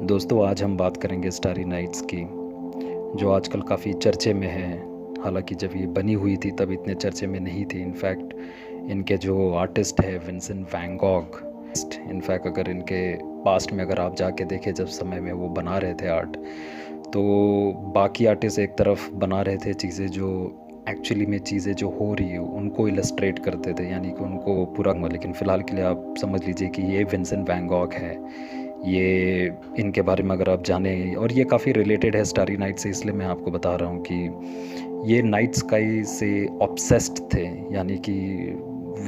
दोस्तों आज हम बात करेंगे स्टारी नाइट्स की, जो आजकल काफ़ी चर्चे में है। हालांकि जब ये बनी हुई थी तब इतने चर्चे में नहीं थी। इनफैक्ट इनके जो आर्टिस्ट है विंसेंट वैन गॉग, इनफैक्ट अगर इनके पास्ट में अगर आप जाके देखें जब समय में वो बना रहे थे आर्ट, तो बाकी आर्टिस्ट एक तरफ बना रहे थे चीज़ें जो एक्चुअली में चीज़ें जो हो रही है उनको इलस्ट्रेट करते थे, यानी कि उनको पूरा। लेकिन फ़िलहाल के लिए आप समझ लीजिए कि ये विंसेंट वैन गॉग है। ये इनके बारे में अगर आप जानें, और ये काफ़ी रिलेटेड है स्टारी नाइट से, इसलिए मैं आपको बता रहा हूँ कि ये नाइट स्काई से ऑब्सेस्ड थे। यानी कि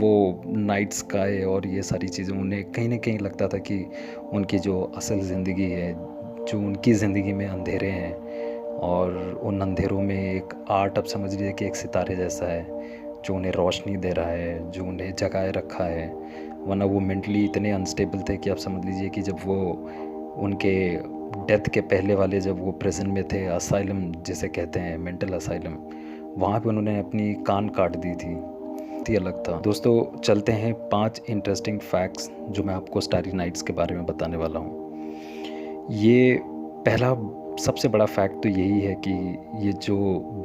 वो नाइट स्काई और ये सारी चीज़ें उन्हें कहीं ना कहीं लगता था कि उनकी जो असल ज़िंदगी है, जो उनकी ज़िंदगी में अंधेरे हैं, और उन अंधेरों में एक आर्ट, आप समझ लीजिए कि एक सितारे जैसा है जो उन्हें रोशनी दे रहा है, जो उन्हें जगाए रखा है। वरना वो मेंटली इतने अनस्टेबल थे कि आप समझ लीजिए कि जब वो उनके डेथ के पहले वाले, जब वो प्रिजन में थे, असाइलम जिसे कहते हैं, मेंटल असाइलम, वहाँ पे उन्होंने अपनी कान काट दी थी। ये अलग था। दोस्तों चलते हैं 5 इंटरेस्टिंग फैक्ट्स जो मैं आपको स्टारी नाइट्स के बारे में बताने वाला हूँ। ये पहला सबसे बड़ा फैक्ट तो यही है कि ये जो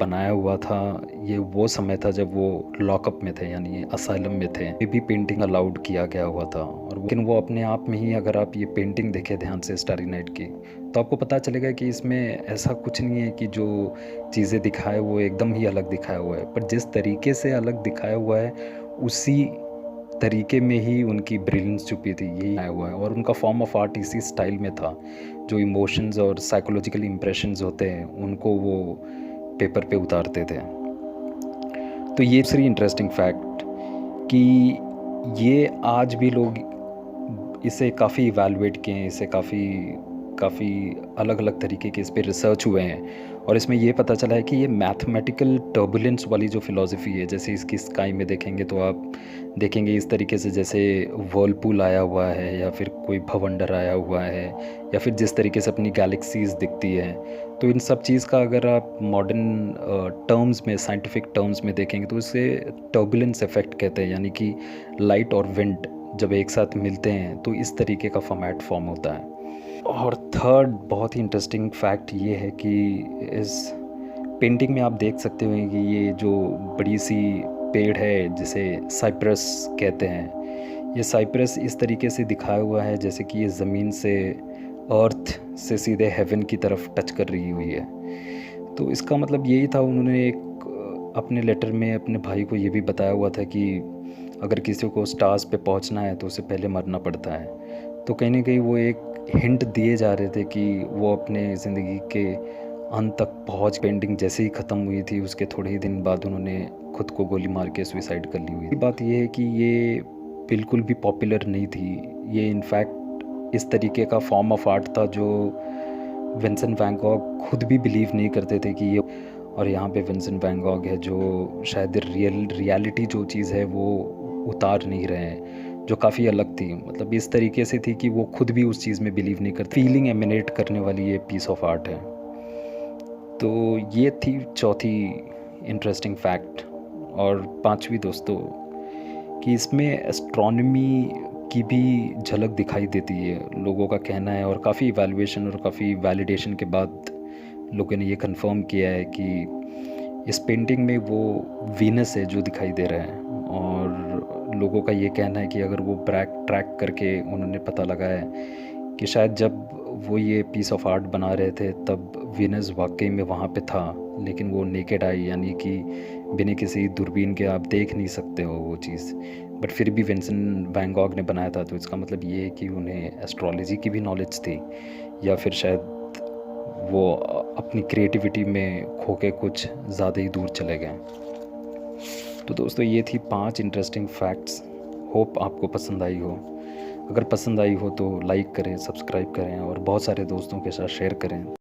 बनाया हुआ था, ये वो समय था जब वो लॉकअप में थे, यानी असाइलम में थे। ये भी पेंटिंग अलाउड किया गया हुआ था, और लेकिन वो अपने आप में ही, अगर आप ये पेंटिंग देखें ध्यान से स्टारी नाइट की, तो आपको पता चलेगा कि इसमें ऐसा कुछ नहीं है कि जो चीज़ें दिखाए वो एकदम ही अलग दिखाया हुआ है। पर जिस तरीके से अलग दिखाया हुआ है उसी तरीके में ही उनकी ब्रिलियंस छुपी थी, यही आया हुआ है। और उनका फॉर्म ऑफ आर्ट इसी स्टाइल में था। जो इमोशंस और साइकोलॉजिकल इम्प्रेशंस होते हैं उनको वो पेपर पे उतारते थे। तो ये दूसरी इंटरेस्टिंग फैक्ट कि ये आज भी लोग इसे काफ़ी इवैल्यूएट किए हैं, इसे काफ़ी अलग अलग तरीके के इस पे रिसर्च हुए हैं, और इसमें ये पता चला है कि ये मैथमेटिकल टर्बुलेंस वाली जो फ़िलॉसफी है, जैसे इसकी स्काई में देखेंगे तो आप देखेंगे इस तरीके से जैसे वर्लपूल आया हुआ है, या फिर कोई भवंडर आया हुआ है, या फिर जिस तरीके से अपनी गैलेक्सीज दिखती है। तो इन सब चीज़ का अगर आप मॉडर्न टर्म्स में, साइंटिफिक टर्म्स में देखेंगे तो इसे टर्बुलेंस इफेक्ट कहते हैं। यानी कि लाइट और विंड जब एक साथ मिलते हैं तो इस तरीके का फॉर्मेट फॉर्म होता है। और थर्ड बहुत ही इंटरेस्टिंग फैक्ट ये है कि इस पेंटिंग में आप देख सकते हो कि ये जो बड़ी सी पेड़ है जिसे साइप्रस कहते हैं, ये साइप्रस इस तरीके से दिखाया हुआ है जैसे कि ये ज़मीन से, अर्थ से सीधे हेवन की तरफ टच कर रही हुई है। तो इसका मतलब यही था, उन्होंने एक अपने लेटर में अपने भाई को ये भी बताया हुआ था कि अगर किसी को स्टार्स पे पहुंचना है तो उससे पहले मरना पड़ता है। तो कहीं ना कहीं वो एक हिंट दिए जा रहे थे कि वो अपने ज़िंदगी के अंत तक पहुंच। पेंटिंग जैसे ही ख़त्म हुई थी उसके थोड़े ही दिन बाद उन्होंने खुद को गोली मार के सुसाइड कर ली हुई थी। बात यह है कि ये बिल्कुल भी पॉपुलर नहीं थी। ये इनफैक्ट इस तरीके का फॉर्म ऑफ आर्ट था जो विंसेंट वैन गॉग खुद भी बिलीव नहीं करते थे कि ये। और यहाँ पे विंसेंट वैन गॉग है जो शायद रियलिटी जो चीज़ है वो उतार नहीं रहे हैं, जो काफ़ी अलग थी। मतलब इस तरीके से थी कि वो खुद भी उस चीज़ में बिलीव नहीं करते। फीलिंग एमिनेट करने वाली ये पीस ऑफ आर्ट है। तो ये थी चौथी इंटरेस्टिंग फैक्ट। और पांचवी दोस्तों कि इसमें एस्ट्रोनॉमी की भी झलक दिखाई देती है, लोगों का कहना है। और काफ़ी इवैल्यूएशन और काफ़ी वैलिडेशन के बाद लोगों ने ये कंफर्म किया है कि इस पेंटिंग में वो वीनस है जो दिखाई दे रहा है। और लोगों का ये कहना है कि अगर वो ट्रैक करके उन्होंने पता लगाया है कि शायद जब वो ये पीस ऑफ आर्ट बना रहे थे तब वीनस वाकई में वहाँ पे था, लेकिन वो नेकेड आई, यानी कि बिना किसी दूरबीन के आप देख नहीं सकते हो वो चीज़, बट फिर भी विंसेंट वैन गॉग ने बनाया था। तो इसका मतलब ये है कि उन्हें एस्ट्रोलॉजी की भी नॉलेज थी, या फिर शायद वो अपनी क्रिएटिविटी में खो के कुछ ज़्यादा ही दूर चले गए। तो दोस्तों ये थी 5 इंटरेस्टिंग फैक्ट्स। होप आपको पसंद आई हो। अगर पसंद आई हो तो लाइक करें, सब्सक्राइब करें और बहुत सारे दोस्तों के साथ शेयर करें।